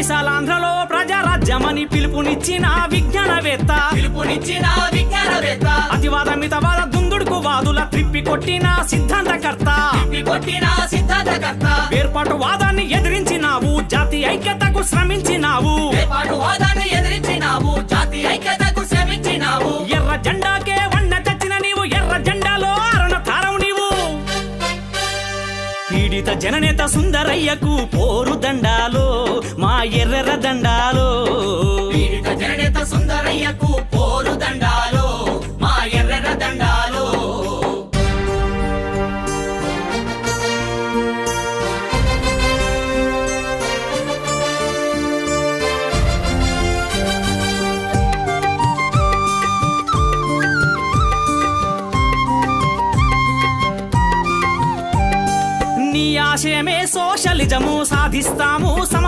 విశాలాంధ్రలో ప్రజారాజ్యమని పిలుపునిచ్చిన విజ్ఞానవేత్త అతివాద మితవాద దుందుడుకు వాదుల త్రిప్పికొట్టిన సిద్ధాంతకర్త వేర్పాటు వాదాన్ని ఎదిరించినావు జాతి ఐక్యతకు శ్రమించినావు ఎర్ర జెండాకే వన్న తెచ్చిన నీవు ఎర్ర జెండాలో అరుణ తారవు నీవు పీడిత జననేత సుందరయ్యకు పోరు దండాలో మా ఎర్రెర్ర దండాలో జననేత సుందరయ్యకు పోరు దండాలో మా ఎర్రెర్ర దండాలో నీ ఆశయమే సోషలిజము సాధిస్తాము